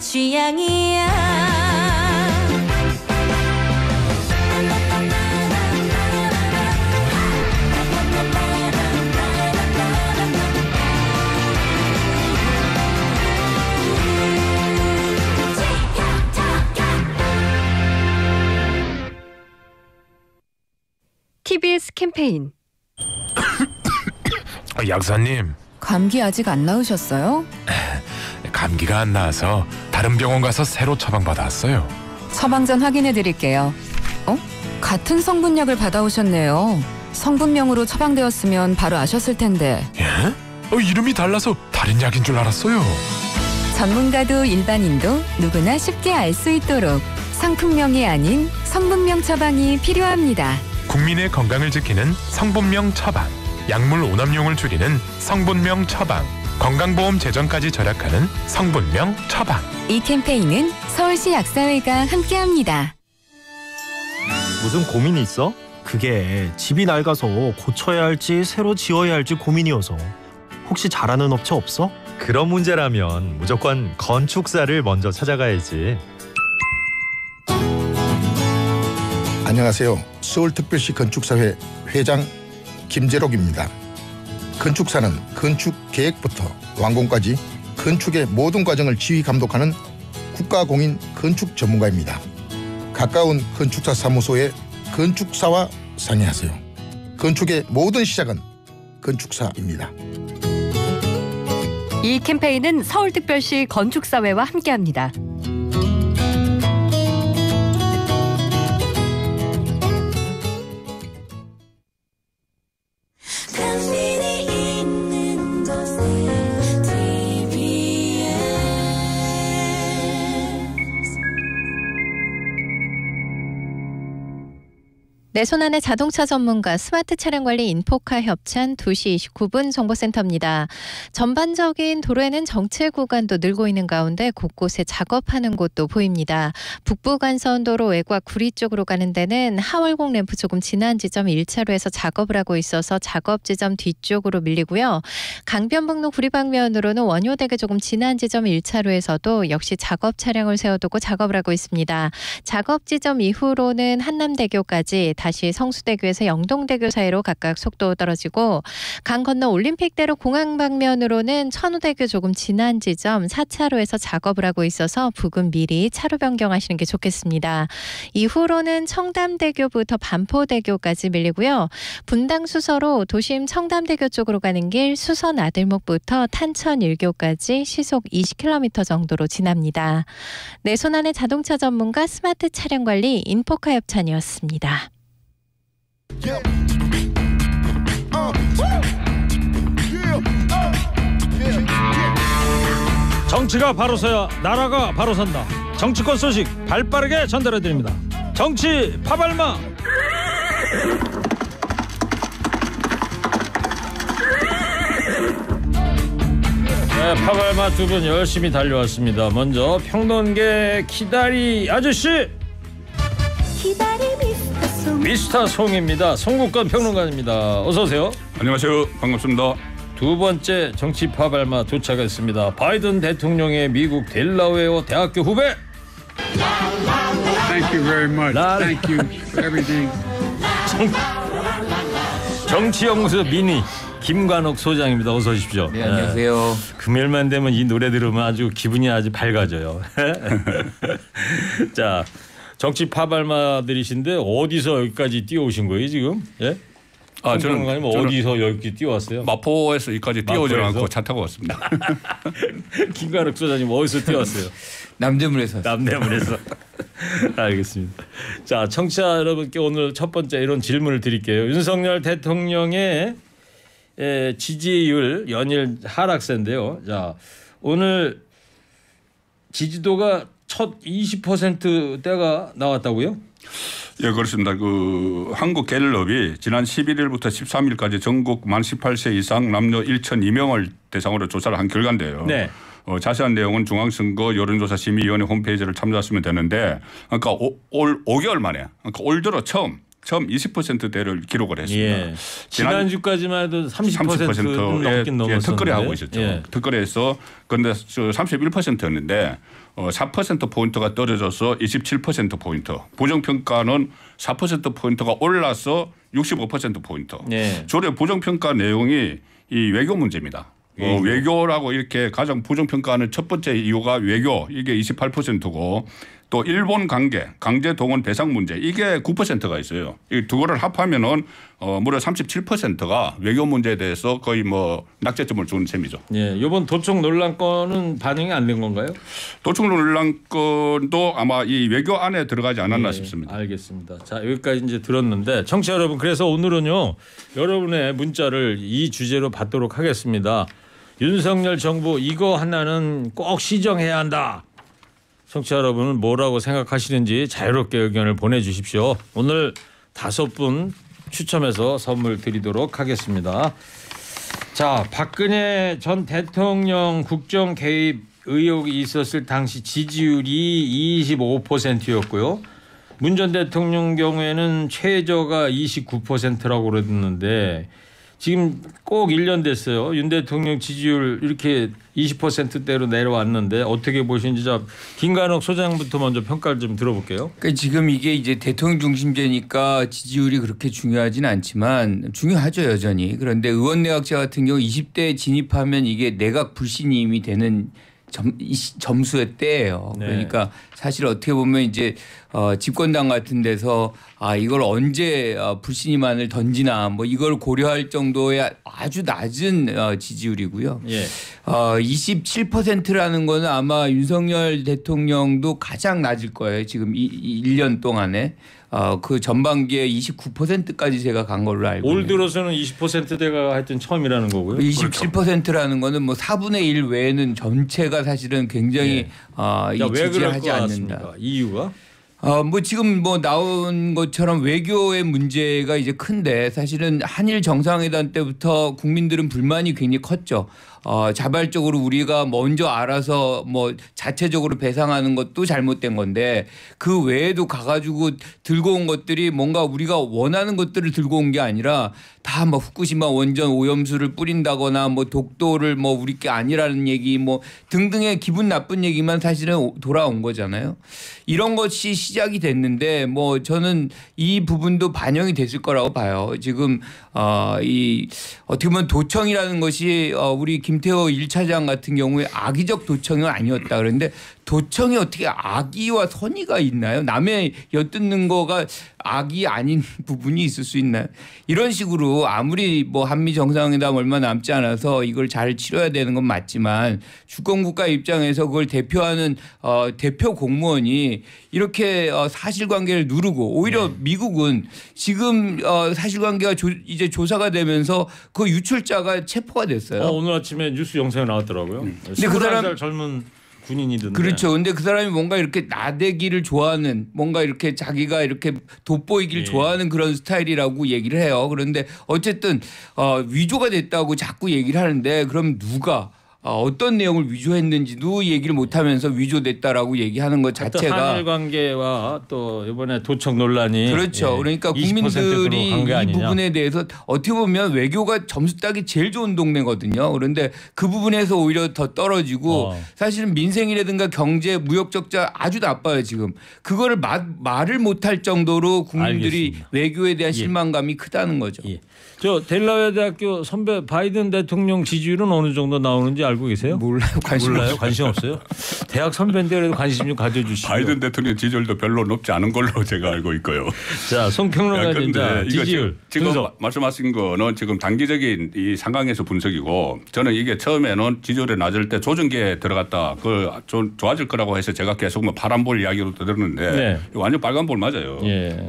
취향이야. TBS 캠페인. 약사님, 감기 아직 안 나으셨어요? 감기가 안 나아서 다른 병원 가서 새로 처방받아 왔어요. 처방전 확인해 드릴게요. 같은 성분약을 받아오셨네요. 성분명으로 처방되었으면 바로 아셨을 텐데. 예? 이름이 달라서 다른 약인 줄 알았어요. 전문가도 일반인도 누구나 쉽게 알 수 있도록 상품명이 아닌 성분명 처방이 필요합니다. 국민의 건강을 지키는 성분명 처방, 약물 오남용을 줄이는 성분명 처방, 건강보험 재정까지 절약하는 성분명 처방. 이 캠페인은 서울시 약사회가 함께합니다. 무슨 고민이 있어? 그게 집이 낡아서 고쳐야 할지 새로 지어야 할지 고민이어서. 혹시 잘하는 업체 없어? 그런 문제라면 무조건 건축사를 먼저 찾아가야지. 안녕하세요. 서울특별시 건축사회 회장 김재록입니다. 건축사는 건축 계획부터 완공까지 건축의 모든 과정을 지휘 감독하는 국가공인 건축 전문가입니다. 가까운 건축사 사무소의 건축사와 상의하세요. 건축의 모든 시작은 건축사입니다. 이 캠페인은 서울특별시 건축사회와 함께합니다. 내 손안의 자동차 전문가 스마트 차량 관리 인포카 협찬 2시 29분 정보센터입니다. 전반적인 도로에는 정체 구간도 늘고 있는 가운데 곳곳에 작업하는 곳도 보입니다. 북부간선도로 외곽 구리 쪽으로 가는 데는 하월곡 램프 조금 지난 지점 1차로에서 작업을 하고 있어서 작업 지점 뒤쪽으로 밀리고요. 강변북로 구리 방면으로는 원효대교 조금 지난 지점 1차로에서도 역시 작업 차량을 세워두고 작업을 하고 있습니다. 작업 지점 이후로는 한남대교까지 다시 성수대교에서 영동대교 사이로 각각 속도 떨어지고 강 건너 올림픽대로 공항 방면으로는 천우대교 조금 지난 지점 4차로에서 작업을 하고 있어서 부근 미리 차로 변경하시는 게 좋겠습니다. 이후로는 청담대교부터 반포대교까지 밀리고요. 분당 수서로 도심 청담대교 쪽으로 가는 길 수서 나들목부터 탄천 1교까지 시속 20km 정도로 지납니다. 내 손안의 자동차 전문가 스마트 차량 관리 인포카 협찬이었습니다. 정치가 바로 서야 나라가 바로 선다. 정치권 소식 발빠르게 전달해드립니다. 정치 파발마. 네, 파발마 두 분 열심히 달려왔습니다. 먼저 평론계 기다리 아저씨. 미스터 송입니다. 송국건 평론가입니다. 어서 오세요. 안녕하세요. 반갑습니다. 두 번째 정치 파발마 도착했습니다. 바이든 대통령의 미국 델라웨어 대학교 후배. Thank you very much. Thank you for everything. 정치연구소 미니 김관옥 소장입니다. 어서 오십시오. 네, 안녕하세요. 네. 금요일만 되면 이 노래 들으면 아주 기분이 아주 밝아져요. 자, 정치 파발마들이신데 어디서 여기까지 뛰어오신 거예요 지금? 예? 저는 어디서 여기 뛰어왔어요? 마포에서 여기까지 뛰어오지 않고 차 타고 왔습니다. 김관욱 소장님 어디서 뛰어왔어요? 남대문에서. 남대문에서. 알겠습니다. 자, 청취자 여러분께 오늘 첫 번째 이런 질문을 드릴게요. 윤석열 대통령의 지지율 연일 하락세인데요. 자, 오늘 지지도가 첫 20%대가 나왔다고요? 예, 그렇습니다. 그 한국갤럽이 지난 11일부터 13일까지 전국 만 18세 이상 남녀 1,002명을 대상으로 조사를 한 결과인데요. 네. 자세한 내용은 중앙선거 여론조사 심의위원회 홈페이지를 참조하시면 되는데, 그러니까 올 5개월 만에, 그러니까 올 들어 처음 처음 20%대를 기록을 했습니다. 예. 지난주까지만 해도 30%는 넘긴 넘었었는데. 특거래하고 있었죠. 예. 특거래에서 그런데 31%였는데 4%포인트가 떨어져서 27%포인트. 부정평가는 4%포인트가 올라서 65%포인트. 예. 주로 부정평가 내용이 이 외교 문제입니다. 외교라고 이렇게 가장 부정평가하는 첫 번째 이유가 외교 이게 28%고 또 일본 강제 동원 배상 문제 이게 9%가 있어요. 이 두 개를 합하면은 무려 37%가 외교 문제에 대해서 거의 뭐 낙제점을 준 셈이죠. 예, 이번 도청 논란 건은 반영이 안 된 건가요? 도청 논란 건도 아마 이 외교 안에 들어가지 않았나 싶습니다. 알겠습니다. 자, 여기까지 이제 들었는데 청취자 여러분, 그래서 오늘은요 여러분의 문자를 이 주제로 받도록 하겠습니다. 윤석열 정부 이거 하나는 꼭 시정해야 한다. 청취자 여러분은 뭐라고 생각하시는지 자유롭게 의견을 보내주십시오. 오늘 5분 추첨해서 선물 드리도록 하겠습니다. 자, 박근혜 전 대통령 국정 개입 의혹이 있었을 당시 지지율이 25%였고요. 문 전 대통령 경우에는 최저가 29%라고 그랬는데 지금 꼭 1년 됐어요. 윤 대통령 지지율 이렇게 20%대로 내려왔는데 어떻게 보시는지 김관옥 소장부터 먼저 평가를 좀 들어볼게요. 그러니까 지금 이게 이제 대통령 중심제니까 지지율이 그렇게 중요하진 않지만 중요하죠 여전히. 그런데 의원내각제 같은 경우 20대에 진입하면 이게 내각 불신임이 되는 점수의 때예요. 네. 그러니까 사실 어떻게 보면 이제 집권당 같은 데서 이걸 언제 불신임안을 던지나 뭐 이걸 고려할 정도의 아주 낮은 지지율이고요. 예. 27%라는 거는 아마 윤석열 대통령도 가장 낮을 거예요. 지금 1년 동안에. 그 전반기에 29%까지 제가 간 걸로 알고 올 들어서는 20%대가 하여튼 처음이라는 거고요. 27%라는 거는 뭐 4분의 1 외에는 전체가 사실은 굉장히 지지하지 않는다. 이유가? 뭐 지금 뭐 나온 것처럼 외교의 문제가 이제 큰데 사실은 한일 정상회담 때부터 국민들은 불만이 굉장히 컸죠. 자발적으로 우리가 먼저 알아서 뭐 자체적으로 배상하는 것도 잘못된 건데 그 외에도 가가지고 들고 온 것들이 뭔가 우리가 원하는 것들을 들고 온 게 아니라 다 뭐 후쿠시마 원전 오염수를 뿌린다거나 뭐 독도를 뭐 우리 게 아니라는 얘기 뭐 등등의 기분 나쁜 얘기만 사실은 돌아온 거잖아요. 이런 것이 시작이 됐는데 뭐 저는 이 부분도 반영이 됐을 거라고 봐요. 지금 이 어떻게 보면 도청이라는 것이 우리 김태호 1차장 같은 경우에 악의적 도청은 아니었다. 그런데 도청이 어떻게 악의와 선의가 있나요? 남의 엿듣는 거가 악이 아닌 부분이 있을 수 있나요? 이런 식으로 아무리 뭐 한미 정상회담 얼마 남지 않아서 이걸 잘 치러야 되는 건 맞지만 주권국가 입장에서 그걸 대표하는 대표 공무원이 이렇게 사실관계를 누르고 오히려 미국은 지금 사실관계가 이제 조사가 되면서 그 유출자가 체포가 됐어요. 오늘 아침에 뉴스 영상에 나왔더라고요. 근데 그 사람 젊은 군인이던데. 그렇죠. 근데 그 사람이 뭔가 이렇게 나대기를 좋아하는 뭔가 이렇게 자기가 이렇게 돋보이기를 좋아하는 그런 스타일이라고 얘기를 해요. 그런데 어쨌든 위조가 됐다고 자꾸 얘기를 하는데 그럼 누가 어떤 내용을 위조했는지도 얘기를 못하면서 위조됐다라고 얘기하는 것 자체가 한일 관계와 또 이번에 도청 논란이 그렇죠. 그러니까 국민들이 이 부분에 대해서 어떻게 보면 외교가 점수 따기 제일 좋은 동네거든요. 그런데 그 부분에서 오히려 더 떨어지고 사실은 민생이라든가 경제 무역 적자 아주 나빠요 지금. 그거를 말을 못할 정도로 국민들이 알겠습니다. 외교에 대한 실망감이 크다는 거죠. 예. 저 델라웨어 대학교 선배 바이든 대통령 지지율은 어느 정도 나오는지 알고 계세요? 몰라요. 관심 없어요? 대학 선배인데 그래도 관심 좀 가져주시죠. 바이든 대통령 지지율도 별로 높지 않은 걸로 제가 알고 있고요. 자, 송평론가님 지지율 지금 분석. 말씀하신 거는 지금 단기적인 이 상황에서 분석이고 저는 이게 처음에는 지지율이 낮을 때 조정기에 들어갔다 좀 좋아질 거라고 해서 제가 계속 뭐 파란볼 이야기로 들었는데 완전 빨간볼 맞아요.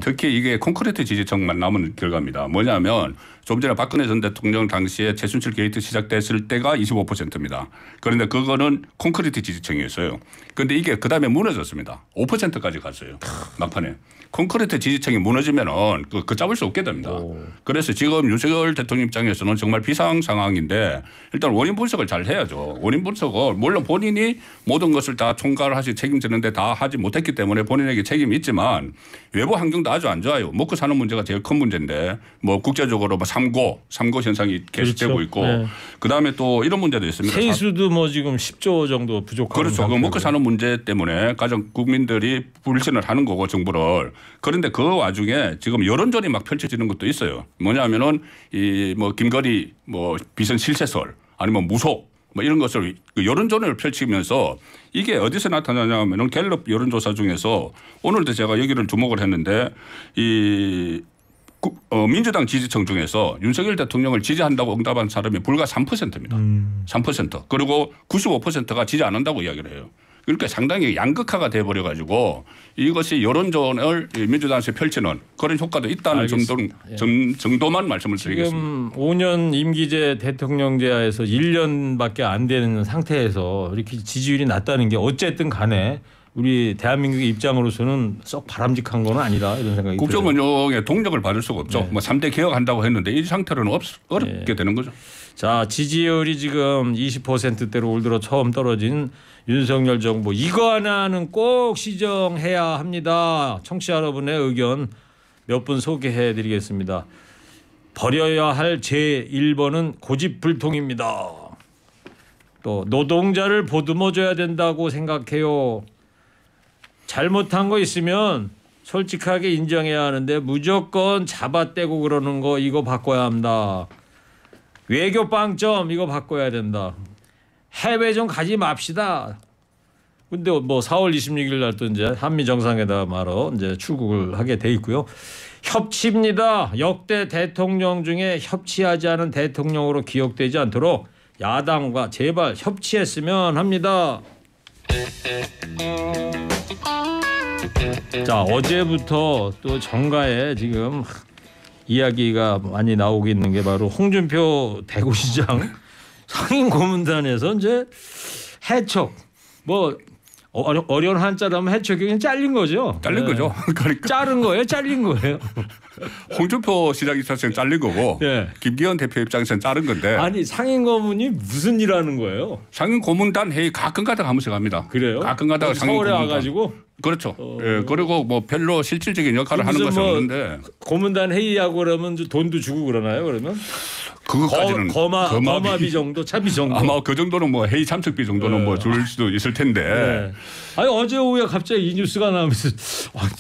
특히 이게 콘크리트 지지층만 남은 결과입니다. 뭐냐면 좀 전에 박근혜 전 대통령 당시에 최순실 게이트 시작됐을 때가 25%입니다. 그런데 그거는 콘크리트 지지층이었어요. 그런데 이게 그다음에 무너졌습니다. 5%까지 갔어요. 막판에. 콘크리트 지지층이 무너지면은 그 잡을 수 없게 됩니다. 그래서 지금 윤석열 대통령 입장에서는 정말 비상 상황인데 일단 원인 분석을 잘 해야죠. 원인 분석을 물론 본인이 모든 것을 다 총괄하시 책임지는데 다 하지 못했기 때문에 본인에게 책임이 있지만 외부 환경도 아주 안 좋아요. 먹고 사는 문제가 제일 큰 문제인데 뭐 국제적으로 뭐 삼고 현상이 계속되고 그렇죠. 있고 네. 그다음에 또 이런 문제도 있습니다. 세수도 뭐 지금 10조 정도 부족한 그렇죠. 그 먹고 사는 문제 때문에 가장 국민들이 불신을 하는 거고 정부를. 그런데 그 와중에 지금 여론전이 막 펼쳐지는 것도 있어요. 뭐냐면은 이 뭐 김건희 뭐 비선 실세설 아니면 무속 뭐 이런 것을 여론전을 펼치면서 이게 어디서 나타나냐면은 갤럽 여론조사 중에서 오늘도 제가 여기를 주목을 했는데 이 민주당 지지층 중에서 윤석열 대통령을 지지한다고 응답한 사람이 불과 3%입니다. 3%. 그리고 95%가 지지 안 한다고 이야기를 해요. 그러니까 상당히 양극화가 돼버려 가지고 이것이 여론전을 민주당에서 펼치는 그런 효과도 있다는 정도만 말씀을 드리겠습니다. 지금 5년 임기제 대통령제하에서 1년밖에 안 되는 상태에서 이렇게 지지율이 낮다는 게 어쨌든 간에 우리 대한민국의 입장으로서는 썩 바람직한 건 아니다 이런 생각이 들어요. 국정운영의 동력을 받을 수가 없죠. 네. 뭐 3대 개혁한다고 했는데 이 상태로는 어렵게 네. 되는 거죠. 자, 지지율이 지금 20%대로 올 들어 처음 떨어진 윤석열 정부 이거 하나는 꼭 시정해야 합니다. 청취자 여러분의 의견 몇 분 소개해 드리겠습니다. 버려야 할 제1번은 고집불통입니다. 또 노동자를 보듬어줘야 된다고 생각해요. 잘못한 거 있으면 솔직하게 인정해야 하는데 무조건 잡아떼고 그러는 거 이거 바꿔야 합니다. 외교 빵점 이거 바꿔야 된다. 해외 좀 가지 맙시다. 근데 뭐 4월 26일 날 또 이제 한미 정상회담하러 이제 출국을 하게 돼 있고요. 협치입니다. 역대 대통령 중에 협치하지 않은 대통령으로 기억되지 않도록 야당과 제발 협치했으면 합니다. 자, 어제부터 또 정가에 지금 이야기가 많이 나오고 있는 게 바로 홍준표 대구시장 상임 고문단에서 이제 해촉 뭐 어려운 한자라면 해촉이 그냥 잘린 거죠. 잘린 거죠. 그러니까 자른 거예요. 잘린 거예요. 홍준표 시장 입장에서는 잘린 거고 네. 김기현 대표 입장에서는 자른 건데. 아니 상임 고문이 무슨 일 하는 거예요? 상임 고문단 회의 가끔 가다가 한 번씩 합니다. 그래요? 가끔 가다가 상임 서울에 고문단. 와가지고 그렇죠. 예, 그리고 뭐 별로 실질적인 역할을 하는 것은 뭐 없는데 고문단 회의하고 그러면 돈도 주고 그러나요? 그러면 그것까지는 거마비 정도 차비 정도 아마 그 정도는 뭐 회의 참석비 정도는 뭐 줄 수도 있을 텐데. 네. 아니 어제 오후에 갑자기 이 뉴스가 나오면서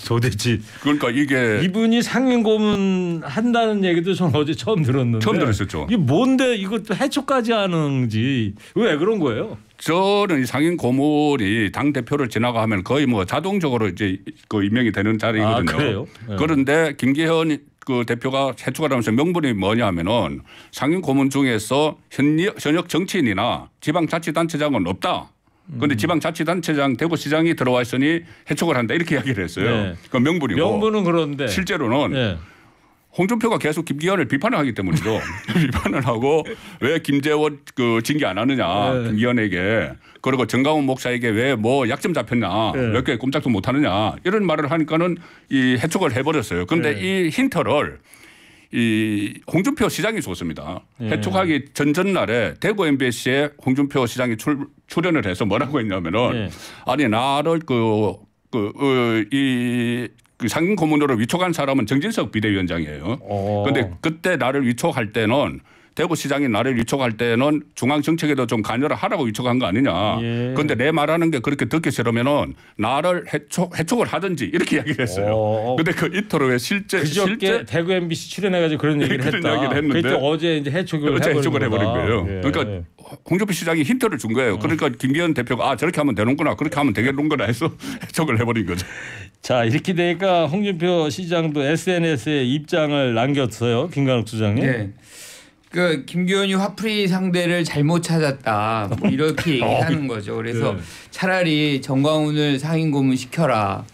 도대체 그러니까 이게 이분이 상임 고문 한다는 얘기도 저는 어제 처음 들었는데 처음 들었었죠. 이게 뭔데 이것도 해촉까지 하는지 왜 그런 거예요? 저는 이 상임 고문이 당 대표를 지나가면 거의 뭐 자동적으로 이제 그 임명이 되는 자리거든요. 아, 그래요? 네. 그런데 김기현 그 대표가 해촉을 하면서 명분이 뭐냐면은 상임 고문 중에서 현역 정치인이나 지방자치단체장은 없다. 그런데 지방자치단체장 대구시장이 들어와 있으니 해촉을 한다 이렇게 이야기를 했어요. 네. 그 명분이고. 명분은 그런데 실제로는 네. 홍준표가 계속 김기현을 비판을 하기 때문이죠. 비판을 하고 왜 김재원 그 징계 안 하느냐 네. 김기현에게 그리고 정강훈 목사에게 왜 뭐 약점 잡혔냐 네. 몇 개 꼼짝도 못 하느냐 이런 말을 하니까는 이 해촉을 해버렸어요. 그런데 네. 이 힌트를 이 홍준표 시장이 줬습니다. 네. 해촉하기 전날에 대구 MBC에 홍준표 시장이 출연을 해서 뭐라고 했냐면은 네. 아니 나를 그 상임 고문으로 위촉한 사람은 정진석 비대위원장이에요. 그런데 그때 나를 위촉할 때는 대구시장이 나를 위촉할 때는 중앙정책에도 좀 관여를 하라고 위촉한 거 아니냐. 그런데 내 말하는 게 그렇게 듣기 싫으면은 나를 해촉을 하든지 이렇게 이야기를 했어요. 그런데 그 이틀 후에 실제 대구 MBC 출연해가지고 그런 얘기를 그런 했다. 이야기를 했는데 그때 어제 이제 해촉을 해버린 거예요. 예. 그러니까 홍준표 시장이 힌트를 준 거예요. 그러니까 김기현 대표가 아 저렇게 하면 되는구나 그렇게 하면 되겠는구나 해서 해촉을 해버린 거죠. 자 이렇게 되니까 홍준표 시장도 SNS에 입장을 남겼어요. 김관욱 수장님. 네. 그 김기현이 화풀이 상대를 잘못 찾았다 뭐 이렇게 얘기하는 거죠. 그래서 네. 차라리 정광훈을 상임 고문 시켜라.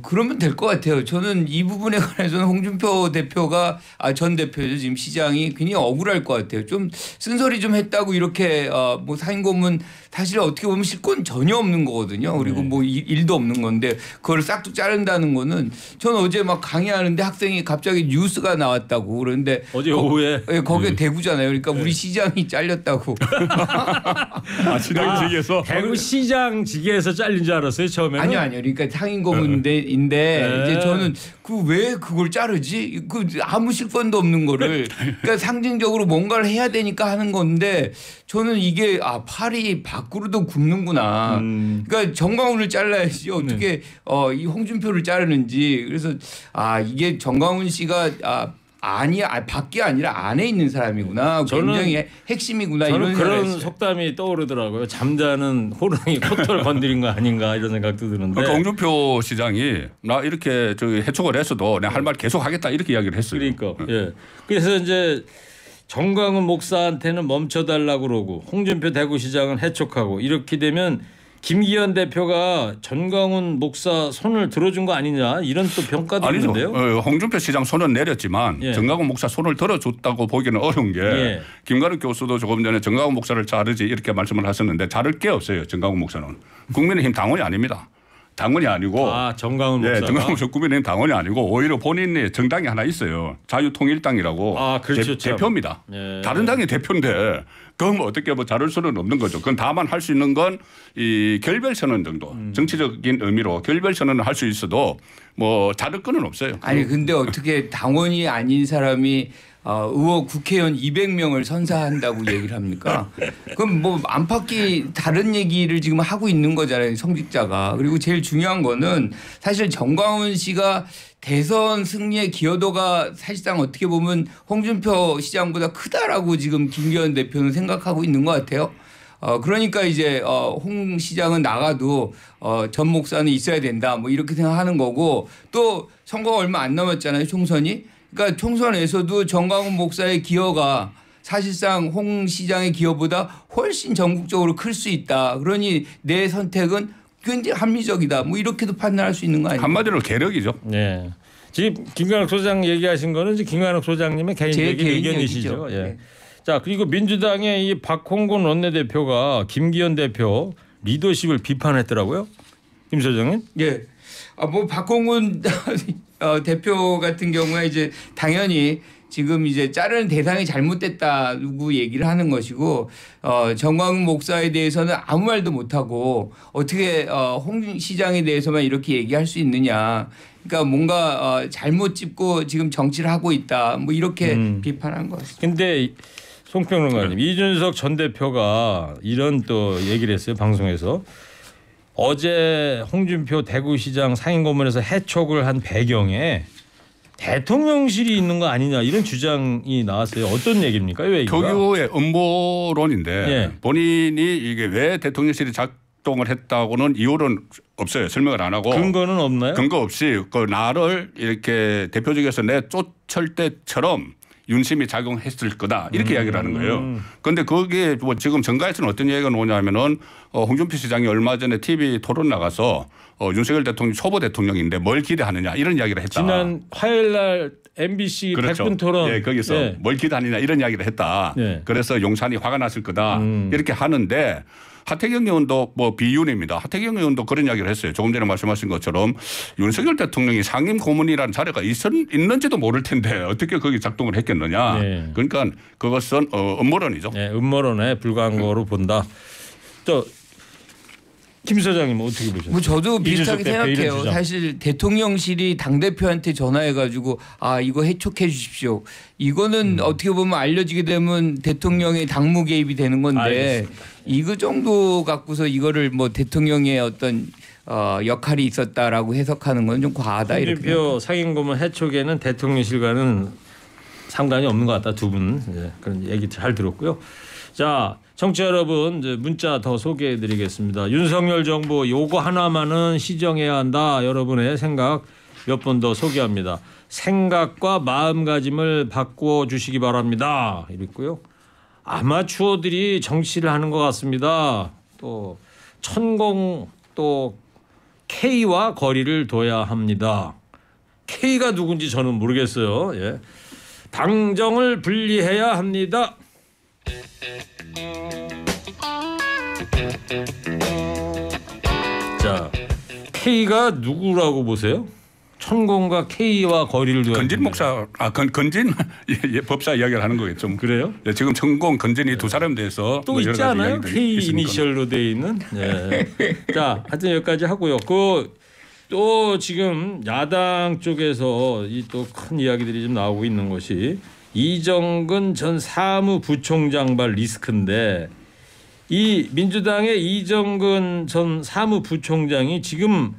그러면 될 것 같아요. 저는 이 부분에 관해서는 홍준표 대표가 전 대표죠. 지금 시장이 굉장히 억울할 것 같아요. 좀 쓴소리 좀 했다고 이렇게 뭐 사인고문 사실 어떻게 보면 실권 전혀 없는 거거든요. 그리고 뭐 일도 없는 건데 그걸 싹둑 자른다는 거는 전 어제 막 강의하는데 학생이 갑자기 뉴스가 나왔다고 그러는데 어제 오후에 거기에 대구잖아요. 그러니까 우리 시장이 잘렸다고. 시장직에서 대구 시장직에서 잘린 줄 알았어요 처음에는. 아니요. 그러니까 상인고문인데 이제 저는 왜 그걸 자르지? 그 아무 실권도 없는 거를 그러니까 상징적으로 뭔가를 해야 되니까 하는 건데 저는 이게 팔이 밖으로도 굽는구나. 그러니까 정광훈을 잘라야지 어떻게 이 홍준표를 자르는지. 그래서 이게 정광훈 씨가 밖이 아니라 안에 있는 사람이구나. 굉장히 핵심이구나. 저는 이런 그런 속담이 떠오르더라고요. 잠자는 호랑이 코털 건드린 거 아닌가 이런 생각도 드는데. 그러니까 홍준표 시장이 나 이렇게 해촉을 했어도 내가 할 말 계속 하겠다 이렇게 이야기를 했어요. 그러니까 예. 그래서 이제 정광훈 목사한테는 멈춰달라고 그러고 홍준표 대구시장은 해촉하고 이렇게 되면 김기현 대표가 정광훈 목사 손을 들어준 거 아니냐 이런 또 평가도 아니죠. 있는데요. 홍준표 시장 손은 내렸지만 정광훈 목사 손을 들어줬다고 보기는 어려운 게 김가루 교수도 조금 전에 정광훈 목사를 자르지 이렇게 말씀을 하셨는데 자를 게 없어요. 정광훈 목사는. 국민의힘 당원이 아닙니다. 당원이 아니고 정광훈 목사가 정광훈 목사 국민의힘 당원이 아니고 오히려 본인의 정당이 하나 있어요. 자유통일당이라고 그렇죠, 대표입니다. 다른 당의 대표인데 그건 뭐 어떻게 자를 수는 없는 거죠. 그건 다만 할 수 있는 건 이 결별 선언 정도 정치적인 의미로 결별 선언을 할 수 있어도 뭐 자를 거는 없어요. 아니 근데 어떻게 당원이 아닌 사람이 의원 국회의원 200명을 선사한다고 얘기를 합니까? 그럼 뭐 안팎이 다른 얘기를 지금 하고 있는 거잖아요. 성직자가. 그리고 제일 중요한 거는 사실 정광훈 씨가 대선 승리의 기여도가 사실상 어떻게 보면 홍준표 시장보다 크다라고 지금 김기현 대표는 생각하고 있는 것 같아요. 그러니까 이제 홍 시장은 나가도 전 목사는 있어야 된다 뭐 이렇게 생각하는 거고 또 선거가 얼마 안 남았잖아요. 총선이. 그러니까 총선에서도 정광훈 목사의 기여가 사실상 홍 시장의 기여보다 훨씬 전국적으로 클 수 있다. 그러니 내 선택은 굉장히 합리적이다. 뭐 이렇게도 판단할 수 있는 거 아니에요? 한마디로 계력이죠. 네. 지금 김관욱 소장 얘기하신 거는 김관욱 소장님의 개인적인 의견이시죠. 네. 자 그리고 민주당의 이 박홍근 원내대표가 김기현 대표 리더십을 비판했더라고요. 김 소장님? 예. 뭐 박홍근 대표 같은 경우에 이제 당연히 지금 이제 자르는 대상이 잘못됐다고 얘기를 하는 것이고 정광훈 목사에 대해서는 아무 말도 못하고 어떻게 홍 시장에 대해서만 이렇게 얘기할 수 있느냐. 그러니까 뭔가 잘못 짚고 지금 정치를 하고 있다. 뭐 이렇게 비판한 것 같습니다. 근데 송평론가님 이준석 전 대표가 이런 또 얘기를 했어요. 방송에서. 어제 홍준표 대구시장 상임고문에서 해촉을 한 배경에 대통령실이 있는 거 아니냐 이런 주장이 나왔어요. 어떤 얘기입니까? 왜 이거? 교교의 음모론인데 본인이 이게 왜 대통령실이 작동을 했다고는 이유는 없어요. 설명을 안 하고. 근거는 없나요? 근거 없이 그 나를 이렇게 대표직에서 내 쫓을 때처럼 윤심이 작용했을 거다 이렇게 이야기를 하는 거예요. 그런데 그게 뭐 지금 정가에서는 어떤 얘기가 나오냐면은 홍준표 시장이 얼마 전에 TV 토론 나가서 윤석열 대통령 초보 대통령인데 뭘 기대하느냐 이런 이야기를 했다. 지난 화요일 날 MBC 그렇죠. 100분 토론. 거기서 뭘 기대하느냐 이런 이야기를 했다. 그래서 용산이 화가 났을 거다 이렇게 하는데 하태경 의원도 뭐 비윤입니다. 하태경 의원도 그런 이야기를 했어요. 조금 전에 말씀하신 것처럼 윤석열 대통령이 상임 고문이라는 자리가 있는지도 모를 텐데 어떻게 거기 작동을 했겠느냐. 그러니까 그것은 음모론이죠. 음모론에 불과한 거로 본다. 김 소장님 어떻게 보셨어요? 뭐 저도 비슷하게 생각해요. 사실 대통령실이 당대표한테 전화해가지고 이거 해촉해 주십시오. 이거는 어떻게 보면 알려지게 되면 대통령의 당무 개입이 되는 건데 알겠습니다. 이거 정도 갖고서 이거를 뭐 대통령의 어떤 역할이 있었다라고 해석하는 건 좀 과하다. 홍준표 상임고문 해촉에는 대통령실과는 상관이 없는 것 같다. 두 분 그런 얘기 잘 들었고요. 자, 청취자 여러분 문자 더 소개해드리겠습니다. 윤석열 정부 요거 하나만은 시정해야 한다. 여러분의 생각 몇 번 더 소개합니다. 생각과 마음가짐을 바꾸어 주시기 바랍니다. 이랬고요. 아마추어들이 정치를 하는 것 같습니다. 또 천공 또 K와 거리를 둬야 합니다. K가 누군지 저는 모르겠어요. 예. 당정을 분리해야 합니다. 자, K가 누구라고 보세요? 천공과 K와 거리를 둬야 건진 합니다. 목사, 건진 예, 법사 이야기를 하는 거겠죠. 그래요? 예, 지금 천공, 건진이 두 사람 돼서 또 뭐 여러 있지 가지 않아요? 이야기들이 K 있으니까. 이니셜로 돼 있는. 예. 자, 하여튼 여기까지 하고요. 또 지금 야당 쪽에서 이 또 큰 이야기들이 좀 나오고 있는 것이 이정근 전 사무부총장발 리스크인데 이 민주당의 이정근 전 사무부총장이 지금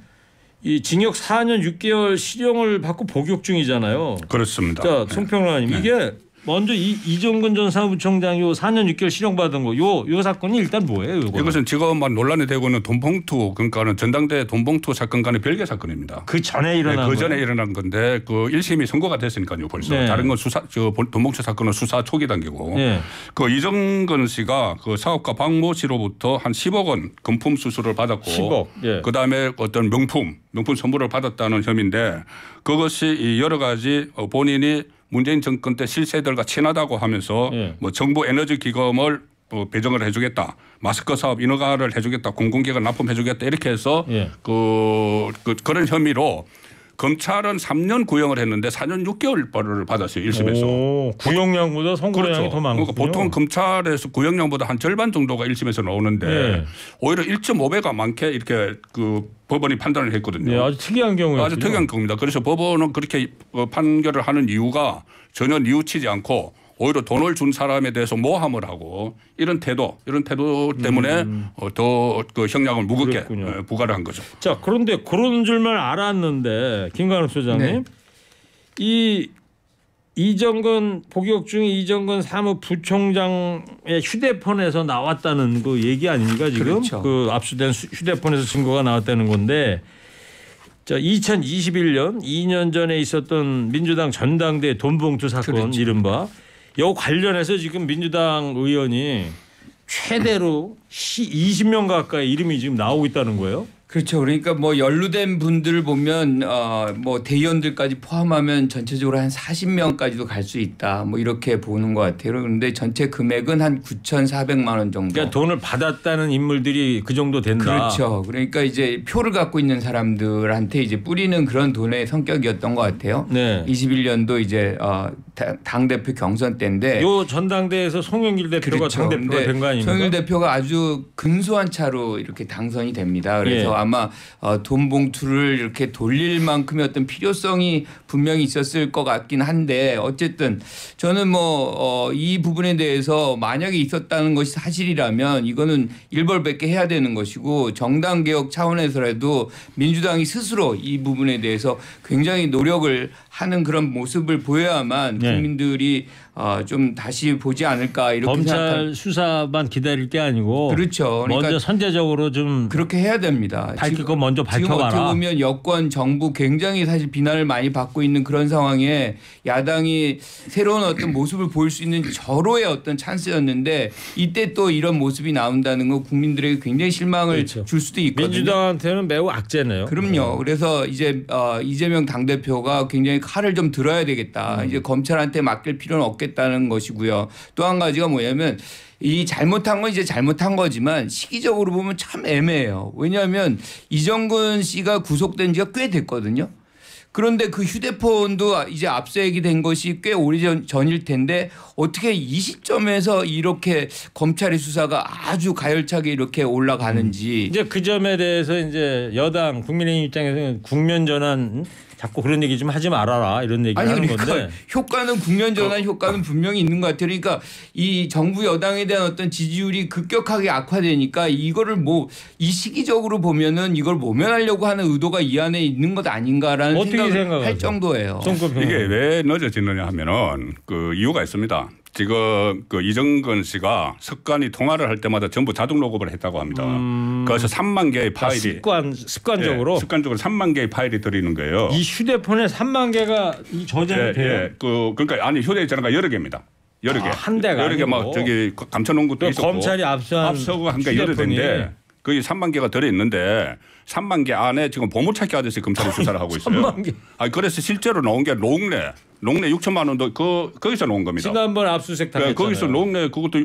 이 징역 4년 6개월 실형을 받고 복역 중이잖아요. 그렇습니다. 자, 송평론가님 네. 이게 먼저 이정근 전 사무부총장 요 4년 6개월 실형 받은 거 요 사건이 일단 뭐예요? 이것은 지금 논란이 되고 있는 돈봉투 그러니까는 전당대 돈봉투 사건과는 별개 사건입니다. 그 전에 일어난 그 전에 일어난 건데 그 1심이 선고가 됐으니까요 벌써. 네. 다른 건 돈봉투 사건은 수사 초기 단계고. 네. 그 이정근 씨가 그 사업가 박모 씨로부터 한 10억 원 금품 수수를 받았고 10억. 예. 그다음에 어떤 명품 선물을 받았다는 혐의인데 그것이 여러 가지 본인이 문재인 정권 때 실세들과 친하다고 하면서 예. 뭐 정부 에너지 기금을 배정을 해주겠다. 마스크 사업 인허가를 해주겠다. 공공기관 납품해주겠다. 이렇게 해서 예. 그런 혐의로 검찰은 3년 구형을 했는데 4년 6개월 벌을 받았어요. 1심에서. 오, 구형량보다 선고량이 그렇죠. 더 많군요. 그러니까 보통 검찰에서 구형량보다 한 절반 정도가 1심에서 나오는데 네. 오히려 1.5배가 많게 이렇게 그 법원이 판단을 했거든요. 네, 아주 특이한 경우였죠. 아주 특이한 겁니다. 그래서 법원은 그렇게 판결을 하는 이유가 전혀 뉘우치지 않고 오히려 돈을 준 사람에 대해서 모함을 하고 이런 태도 때문에 더 그 형량을 무겁게 그랬군요. 부과를 한 거죠. 자, 그런데 그런 줄만 알았는데 김관욱 소장님 네. 이 이정근 복역 중에 이정근 사무부총장의 휴대폰에서 나왔다는 그 얘기 아닙니까 지금? 그렇죠. 그 압수된 휴대폰에서 증거가 나왔다는 건데 자 2021년 2년 전에 있었던 민주당 전당대 돈봉투 사건 그렇죠. 이른바 요 관련해서 지금 민주당 의원이 최대로 20명 가까이 이름이 지금 나오고 있다는 거예요. 그렇죠. 그러니까 뭐 연루된 분들을 보면 뭐 대의원들까지 포함하면 전체적으로 한 40명까지도 갈 수 있다. 뭐 이렇게 보는 것 같아요. 그런데 전체 금액은 한 9,400만 원 정도. 그러니까 돈을 받았다는 인물들이 그 정도 된다. 그렇죠. 그러니까 이제 표를 갖고 있는 사람들한테 이제 뿌리는 그런 돈의 성격이었던 것 같아요. 네. 21년도 이제 당 대표 경선 때인데. 요 전당대회에서 송영길 대표가 그렇죠. 당 대표가 된 거 아닙니까? 송영길 대표가 아주 근소한 차로 이렇게 당선이 됩니다. 그래서 예. 아마 돈 봉투를 이렇게 돌릴 만큼의 어떤 필요성이 분명히 있었을 것 같긴 한데 어쨌든 저는 뭐 이 부분에 대해서 만약에 있었다는 것이 사실이라면 이거는 일벌백계 해야 되는 것이고 정당 개혁 차원에서라도 민주당이 스스로 이 부분에 대해서 굉장히 노력을 하는 그런 모습을 보여야만 네. 국민들이 좀 다시 보지 않을까 이렇게 검찰 생각합니다. 수사만 기다릴 게 아니고 그렇죠. 그러니까 먼저 선제적으로 좀 그렇게 해야 됩니다. 밝힐 거 먼저 지금 밝혀봐라. 어떻게 보면 여권 정부 굉장히 사실 비난을 많이 받고 있는 그런 상황에 야당이 새로운 어떤 모습을 보일 수 있는 절호의 어떤 찬스였는데 이때 또 이런 모습이 나온다는 건 국민들에게 굉장히 실망을 그렇죠. 줄 수도 있거든요. 민주당한테는 매우 악재네요. 그럼요. 그래서 이제 이재명 당대표가 굉장히 칼을 좀 들어야 되겠다. 이제 검찰한테 맡길 필요는 없겠다는 것이고요. 또 한 가지가 뭐냐면 이 잘못한 건 이제 잘못한 거지만 시기적으로 보면 참 애매해요. 왜냐하면 이정근 씨가 구속된 지가 꽤 됐거든요. 그런데 그 휴대폰도 이제 압수액이 된 것이 꽤 오래 전일 텐데 어떻게 이 시점에서 이렇게 검찰의 수사가 아주 가열차게 이렇게 올라가는지. 이제 그 점에 대해서 이제 여당 국민의힘 입장에서는 국면 전환 자꾸 그런 얘기 좀 하지 말아라 이런 얘기를 하는 그러니까 건데 효과는 국면 전환 효과는 분명히 있는 것 같아요. 그러니까 이 정부 여당에 대한 어떤 지지율이 급격하게 악화되니까 이거를 뭐 이 시기적으로 보면은 이걸 모면하려고 하는 의도가 이 안에 있는 것 아닌가라는 생각을 할 정도예요. 이게 왜 늦어지느냐 하면은 그 이유가 있습니다. 지금 그 이정근 씨가 석관이 통화를 할 때마다 전부 자동 녹음을 했다고 합니다. 그래서 3만 개의 파일이 습관적으로 3만 개의 파일이 들어있는 거예요. 이 휴대폰에 3만 개가 이 저장이 돼요. 그러니까 아니 휴대전화가 여러 개입니다. 여러 개. 한 대가 여러 개 막 아니고. 저기 감춰놓은 것도 있었고 검찰이 압수한 한 게 여러 휴대폰이. 대인데 거의 3만 개가 들어 있는데 3만 개 안에 지금 보물찾기 하듯이 검찰이 수사를 하고 있어요. 3만 개. 그래서 실제로 나온 게 롱내 6천만 원도 거기서 나온 겁니다. 지난번 압수수색 당했잖아요. 거기서 롱내 그것도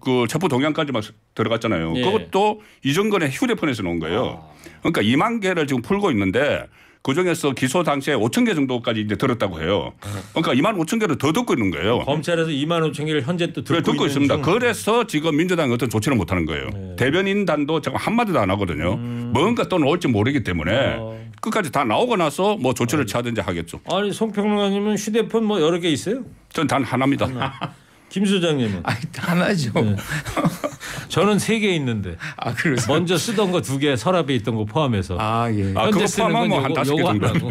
그 체포 동향까지 막 들어갔잖아요. 예. 그것도 이정근의 휴대폰에서 나온 거예요. 그러니까 2만 개를 지금 풀고 있는데 그중에서 기소 당시에 5천 개 정도까지 이제 들었다고 해요. 그러니까 2만 5천 개를 더 듣고 있는 거예요. 검찰에서 2만 5천 개를 현재 또 듣고 있습니다. 그래서 지금 민주당이 어떤 조치를 못 하는 거예요. 네. 대변인단도 지금 한마디도 안 하거든요. 뭔가 또 나올지 모르기 때문에 끝까지 다 나오고 나서 뭐 조치를 취하든지 하겠죠. 아니 송평론가님은 휴대폰 뭐 여러 개 있어요? 전 단 하나입니다. 김 소장님은? 하나죠. 네. 저는 3개 있는데. 그러세요? 먼저 쓰던 거 2개 서랍에 있던 거 포함해서. 예. 그거 포함하면 뭐 한 5개 정도.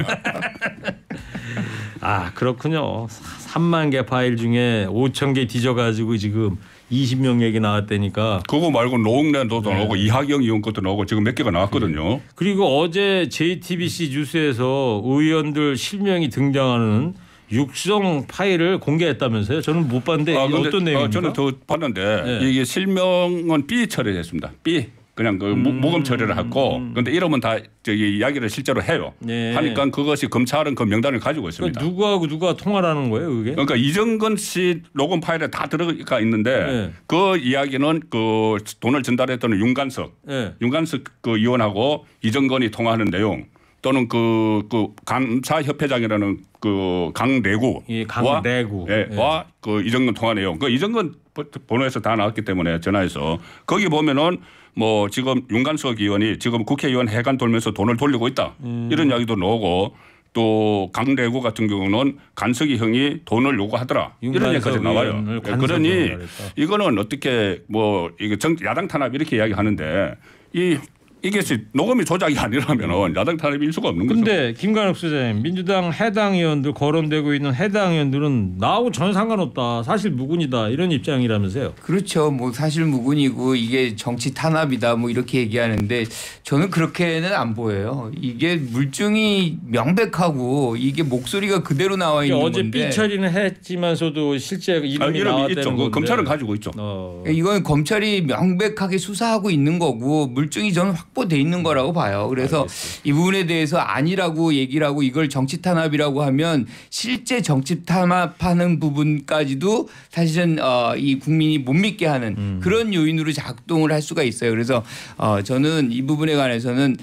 그렇군요. 3만 개 파일 중에 5천 개 뒤져가지고 지금 20명 얘기 나왔다니까. 그거 말고 노웅래도 나오고 이하경 의원 것도 나오고 지금 몇 개가 나왔거든요. 그리고 어제 JTBC 뉴스에서 의원들 실명이 등장하는 육성 파일을 공개했다면서요? 저는 못 봤는데 이게 어떤 내용입니까? 저는 더 봤는데 네. 이게 실명은 B 처리했습니다. B 그냥 그 모금 처리를 했고 그런데 이러면 다 저기 이야기를 실제로 해요. 네. 하니까 그것이 검찰은 그 명단을 가지고 있습니다. 그러니까 누구하고 누가 통화를 하는 거예요, 그게? 그러니까 이정근 씨 녹음 파일에 다 들어가 있는데 네. 그 이야기는 그 돈을 전달했던 윤관석 그 의원하고 이정근이 통화하는 내용 또는 그 감사협회장이라는 그 강내구와 와 그 이정근 통화 내용 그 이정근 번호에서 다 나왔기 때문에 전화해서 거기 보면은 뭐 지금 윤관석 의원이 지금 국회의원 해관 돌면서 돈을 돌리고 있다 이런 이야기도 나오고 또 강내구 같은 경우는 간석이 형이 돈을 요구하더라 이런 얘기까지 나와요. 그러니 이거는 어떻게 뭐 이게 야당 탄압 이렇게 이야기하는데 이게 녹음이 조작이 아니라면 야당 탄압일 수가 없는 거죠. 그런데 김관욱 소장님 민주당 해당 의원들 거론되고 있는 해당 의원들은 나하고 전혀 상관없다. 사실 무근이다. 이런 입장이라면서요. 그렇죠. 뭐 사실 무근이고 이게 정치 탄압이다 뭐 이렇게 얘기하는데 저는 그렇게는 안 보여요. 이게 물증이 명백하고 이게 목소리가 그대로 나와 있는 어제 건데. 삐 처리는 했지만서도 실제 이름이 나왔다는 건데. 검찰은 가지고 있죠. 이건 검찰이 명백하게 수사하고 있는 거고 물증이 저는 확보돼 있는 거라고 봐요. 그래서 이 부분에 대해서 아니라고 얘기를 하고 이걸 정치 탄압이라고 하면 실제 정치 탄압하는 부분까지도 사실은 이 국민이 못 믿게 하는 그런 요인으로 작동을 할 수가 있어요. 그래서 저는 이 부분에 관해서는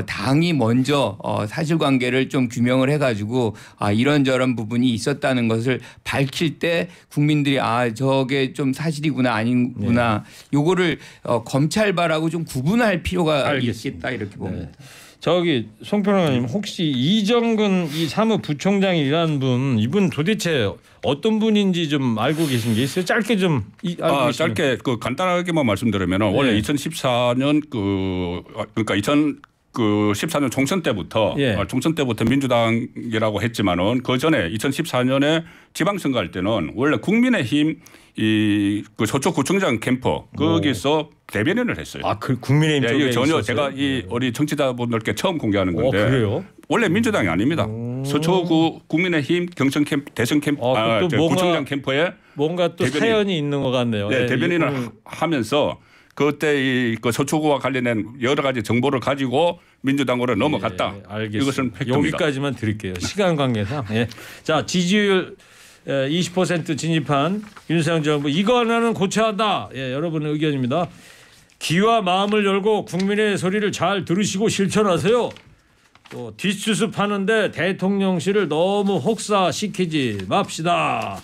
당이 먼저 사실관계를 좀 규명을 해가지고 이런저런 부분이 있었다는 것을 밝힐 때 국민들이 저게 좀 사실이구나 아니구나 요거를 검찰발하고 좀 구분할 필요가 있겠다 이렇게 봅니다. 저기 송평론가님 혹시 이정근 이 사무부총장이라는 분 이분 도대체 어떤 분인지 좀 알고 계신 게 있어요? 짧게 좀 알고 계시면. 짧게 그 간단하게만 말씀드리면 원래 2014년 그러니까 2014년 총선 때부터 민주당이라고 했지만은 그 전에 2014년에 지방선거 할 때는 원래 국민의힘 그 서초구청장 캠프 거기서 대변인을 했어요. 그 국민의힘 쪽에 전혀 있었어요? 제가 우리 정치자분들께 처음 공개하는 건데. 그래요? 원래 민주당이 아닙니다. 서초구 국민의힘 경선 캠프 대선 캠프 구청장 캠프에 뭔가 또 대변인, 사연이 있는 것 같네요. 네, 대변인을 하면서 그때 그 서초구와 관련된 여러 가지 정보를 가지고 민주당으로 넘어갔다. 알겠습니다. 이것은 팩트입니다. 여기까지만 드릴게요. 시간 관계상. 자, 지지율 20% 진입한 윤석열 정부 이거 하나는 고쳐야 한다. 여러분의 의견입니다. 귀와 마음을 열고 국민의 소리를 잘 들으시고 실천하세요. 또 뒷수습하는데 대통령실을 너무 혹사시키지 맙시다.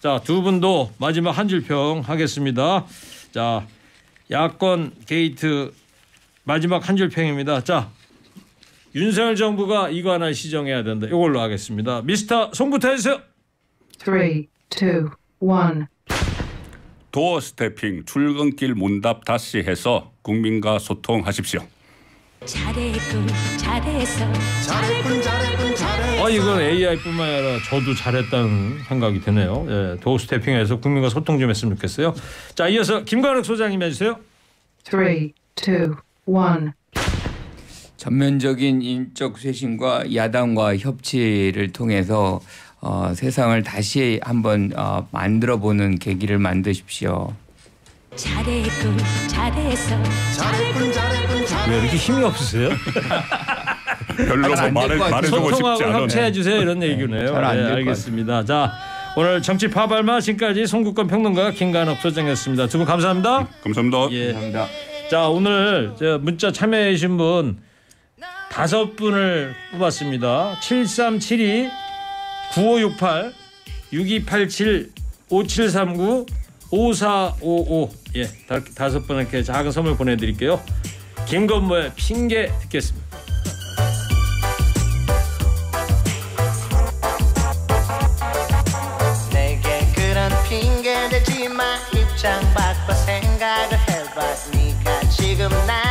자, 두 분도 마지막 한 줄 평 하겠습니다. 자, 야권 게이트 마지막 한 줄 평입니다. 자, 윤석열 정부가 이거 하나 시정해야 된다. 이걸로 하겠습니다. 미스터 송부터 해주세요. 3, 2, 1. 도어 스태핑 출근길 문답 다시 해서 국민과 소통하십시오. 잘했군 잘했어 이건 AI뿐만 아니라 저도 잘했다는 생각이 드네요. 도어 스태핑해서 국민과 소통 좀 했으면 좋겠어요. 자, 이어서 김관욱 소장님 해주세요. 3, 2, 1. 전면적인 인적 쇄신과 야당과 협치를 통해서 세상을 다시 한번 만들어보는 계기를 만드십시오. 잘했군 잘했어 왜 이렇게 힘이 없으세요? 별로 말해주고 싶지 소통하고 않은. 협치해 주세요 이런 얘기네요. 잘안 네, 될 것 알겠습니다. 자 오늘 정치 파발마 지금까지 송국권 평론가 김간옥 소장이었습니다. 두 분 감사합니다. 감사합니다. 예. 자 오늘 문자 참여해 주신 분 5분을 뽑았습니다. 7372 9568 6287 5739 5455 예, 5분께 작은 선물 보내드릴게요. 김건모의 핑계 듣겠습니다. 내게 그런 핑계 대지 마 입장 바꿔 생각을 해봐 네가 지금 나